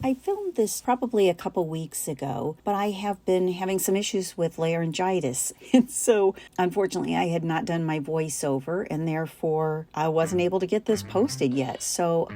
I filmed this probably a couple weeks ago, but I have been having some issues with laryngitis. And so, unfortunately, I had not done my voiceover, and therefore I wasn't able to get this posted yet. So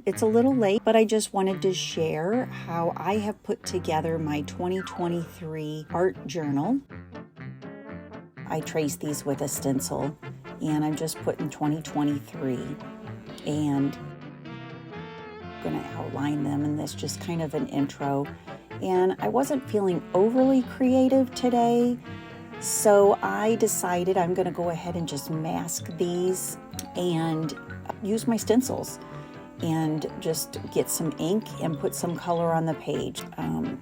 it's a little late, but I just wanted to share how I have put together my 2023 art journal. I traced these with a stencil, and I'm just putting 2023, and going to outline them in this just kind of an intro. And I wasn't feeling overly creative today, so I decided I'm going to go ahead and just mask these and use my stencils and just get some ink and put some color on the page.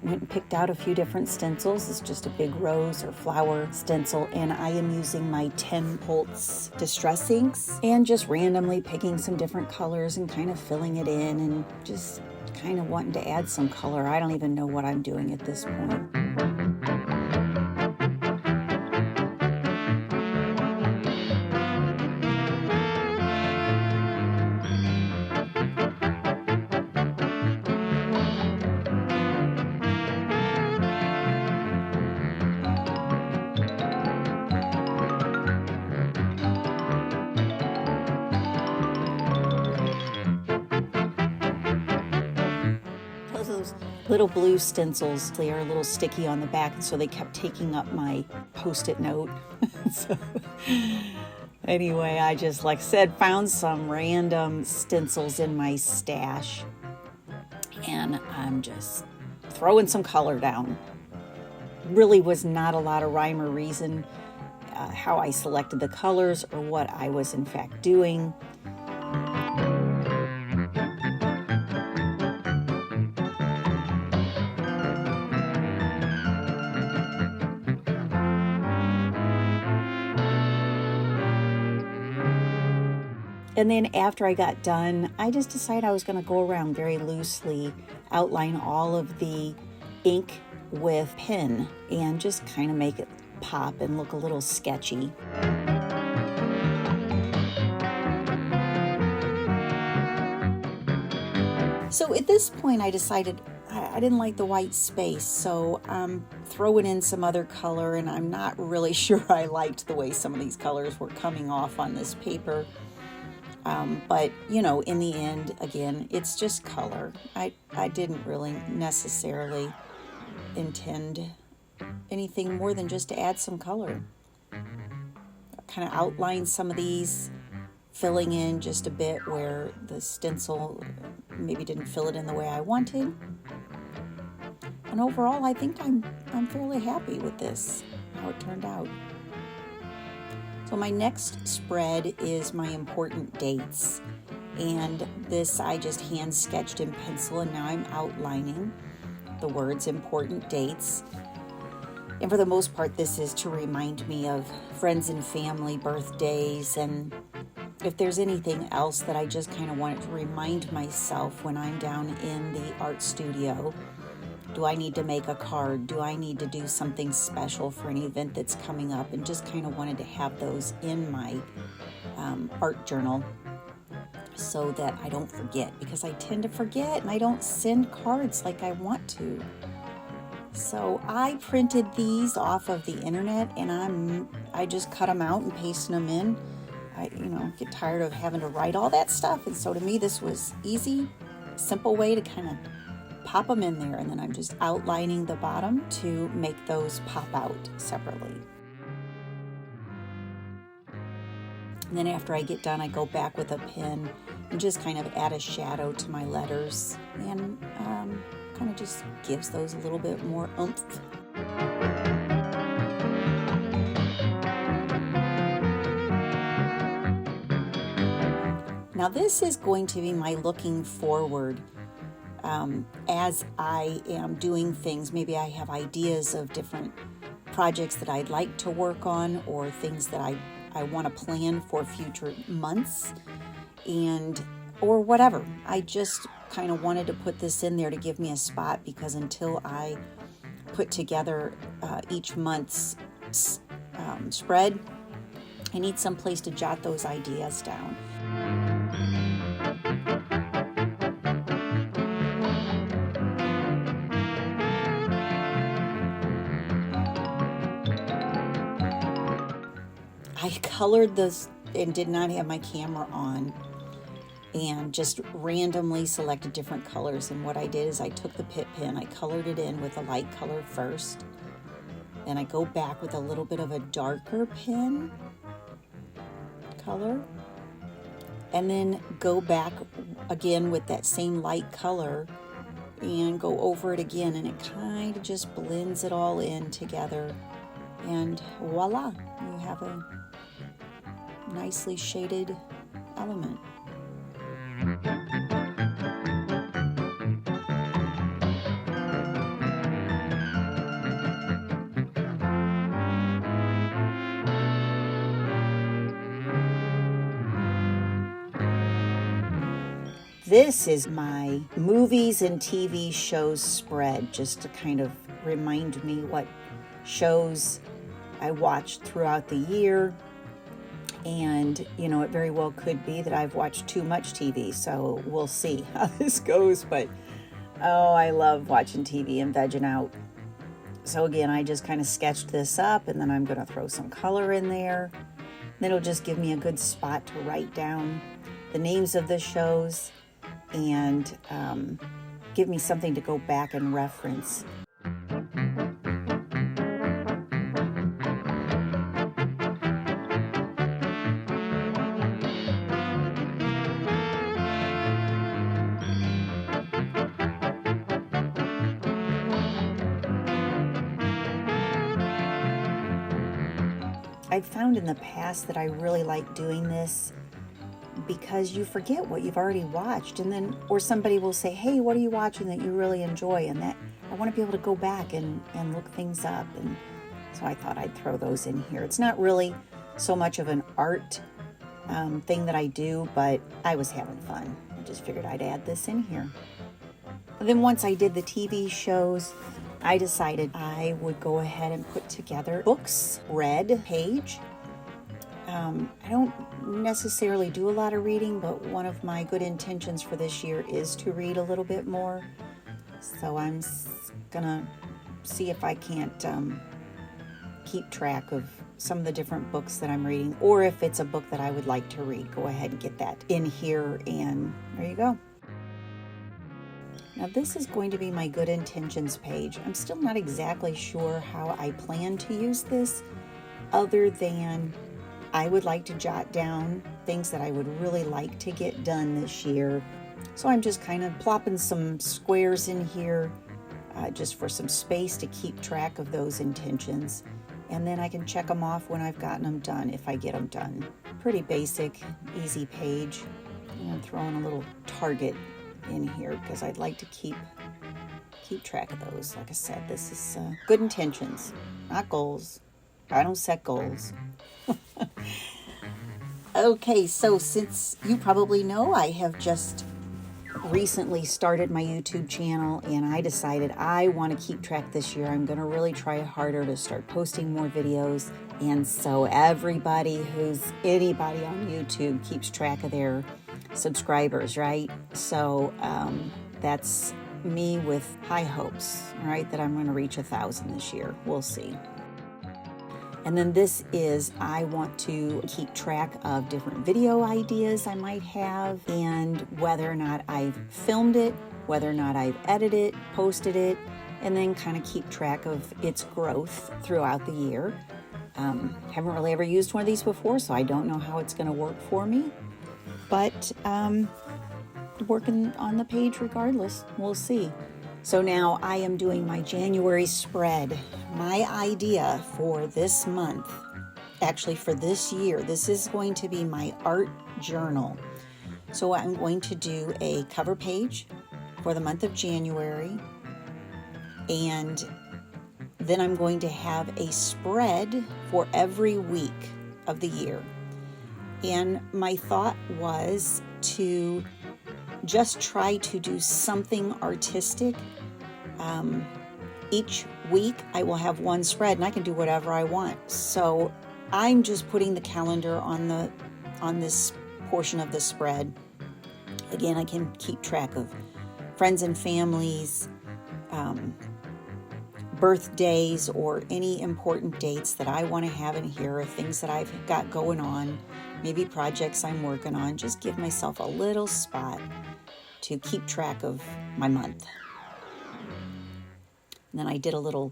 Went and picked out a few different stencils. It's just a big rose or flower stencil, and I am using my 10 Pulse Distress inks and just randomly picking some different colors and kind of filling it in and just kind of wanting to add some color. I don't even know what I'm doing at this point. Those little blue stencils, they are a little sticky on the back, and so they kept taking up my post-it note. So anyway, I just, like I said, found some random stencils in my stash, and I'm just throwing some color down. Really was not a lot of rhyme or reason how I selected the colors or what I was in fact doing. And then after I got done, I just decided I was going to go around very loosely, outline all of the ink with pen and just kind of make it pop and look a little sketchy. So at this point I decided I didn't like the white space, so I'm throwing in some other color, and I'm not really sure I liked the way some of these colors were coming off on this paper. But, you know, in the end, again, it's just color. I didn't really necessarily intend anything more than just to add some color. Kind of outline some of these, filling in just a bit where the stencil maybe didn't fill it in the way I wanted. And overall, I think I'm fairly happy with this, how it turned out. So my next spread is my important dates, and this I just hand sketched in pencil, and now I'm outlining the words important dates. And for the most part, this is to remind me of friends and family birthdays, and if there's anything else that I just kind of wanted to remind myself when I'm down in the art studio. Do I need to make a card? Do I need to do something special for an event that's coming up? And just kind of wanted to have those in my art journal so that I don't forget, because I tend to forget and I don't send cards like I want to. So I printed these off of the internet, and I just cut them out and pasted them in. I get tired of having to write all that stuff, and so to me this was easy, simple way to kind of pop them in there, and then I'm just outlining the bottom to make those pop out separately. And then after I get done, I go back with a pen and just kind of add a shadow to my letters, and kind of just gives those a little bit more oomph. Now this is going to be my looking forward. As I am doing things, maybe I have ideas of different projects that I'd like to work on, or things that I want to plan for future months, or whatever. I just kind of wanted to put this in there to give me a spot, because until I put together each month's spread, I need some place to jot those ideas down. I colored this and did not have my camera on, and just randomly selected different colors. And what I did is I took the Pitt pen, I colored it in with a light color first, then I go back with a little bit of a darker pen color, and then go back again with that same light color and go over it again, and it kind of just blends it all in together, and voila, you have a nicely shaded element. This is my movies and TV shows spread, just to kind of remind me what shows I watched throughout the year. And, you know, it very well could be that I've watched too much TV, so we'll see how this goes. But, oh, I love watching TV and vegging out. So again, I just kind of sketched this up, and then I'm going to throw some color in there. Then it'll just give me a good spot to write down the names of the shows, and give me something to go back and reference. I've found in the past that I really like doing this because you forget what you've already watched, and then, or somebody will say, hey, what are you watching that you really enjoy? And that I want to be able to go back and look things up, and so I thought I'd throw those in here. It's not really so much of an art thing that I do, but I was having fun. I just figured I'd add this in here. And then once I did the TV shows, I decided I would go ahead and put together books read page. I don't necessarily do a lot of reading, but one of my good intentions for this year is to read a little bit more. So I'm gonna see if I can't keep track of some of the different books that I'm reading, or if it's a book that I would like to read, go ahead and get that in here, and there you go. Now this is going to be my good intentions page. I'm still not exactly sure how I plan to use this, other than I would like to jot down things that I would really like to get done this year. So I'm just kind of plopping some squares in here just for some space to keep track of those intentions. And then I can check them off when I've gotten them done, if I get them done. Pretty basic, easy page. And I'm throwing a little target in here because I'd like to keep track of those. Like I said, this is good intentions, not goals. I don't set goals. Okay, so since you probably know, I have just recently started my YouTube channel, and I decided I want to keep track this year. I'm going to really try harder to start posting more videos. And so anybody on YouTube keeps track of their subscribers, right? So that's me with high hopes, right, that I'm going to reach 1,000 this year. We'll see. And then this is, I want to keep track of different video ideas I might have, and whether or not I've filmed it, whether or not I've edited it, posted it, and then kind of keep track of its growth throughout the year. Haven't really ever used one of these before, so I don't know how it's going to work for me. But working on the page regardless. We'll see. So now I am doing my January spread. My idea for this month, actually for this year, this is going to be my art journal. So I'm going to do a cover page for the month of January, and then I'm going to have a spread for every week of the year. And my thought was to just try to do something artistic. Each week I will have one spread, and I can do whatever I want. So I'm just putting the calendar on this portion of the spread. Again, I can keep track of friends and families, birthdays or any important dates that I want to have in here, or things that I've got going on, maybe projects I'm working on. Just give myself a little spot to keep track of my month. And then I did a little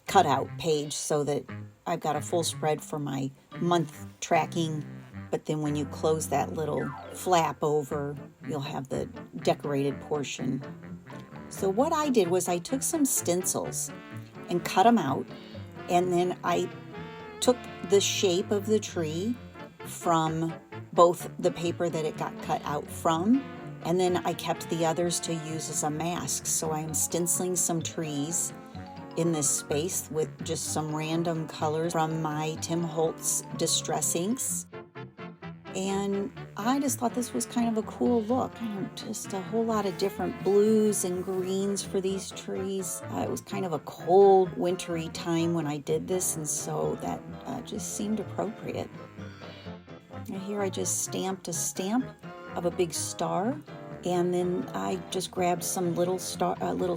cutout page so that I've got a full spread for my month tracking, but then when you close that little flap over, you'll have the decorated portion. So what I did was I took some stencils and cut them out, and then I took the shape of the tree from both the paper that it got cut out from, and then I kept the others to use as a mask. So I'm stenciling some trees in this space with just some random colors from my Tim Holtz Distress Inks. And I just thought this was kind of a cool look. Just a whole lot of different blues and greens for these trees. It was kind of a cold, wintry time when I did this, and so that just seemed appropriate. And here I just stamped a stamp of a big star, and then I just grabbed some little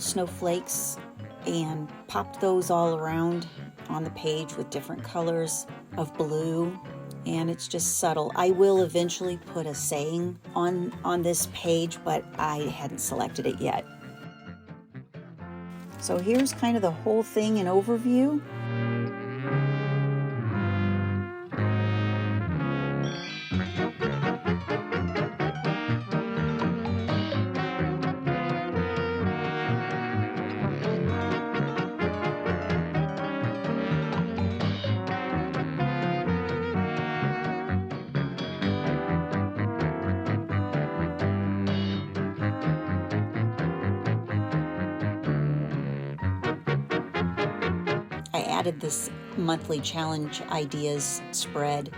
snowflakes and popped those all around on the page with different colors of blue. And it's just subtle. I will eventually put a saying on this page, but I hadn't selected it yet. So here's kind of the whole thing in overview. I added this monthly challenge ideas spread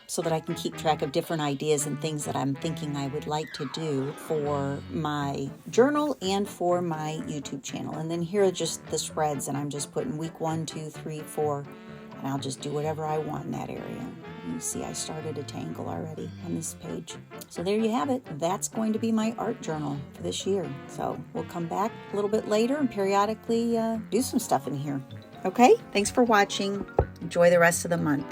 so that I can keep track of different ideas and things that I'm thinking I would like to do for my journal and for my YouTube channel. And then here are just the spreads, and I'm just putting week 1, 2, 3, 4, and I'll just do whatever I want in that area. You see I started a tangle already on this page. So there you have it. That's going to be my art journal for this year. So we'll come back a little bit later and periodically do some stuff in here. Okay, thanks for watching. Enjoy the rest of the month.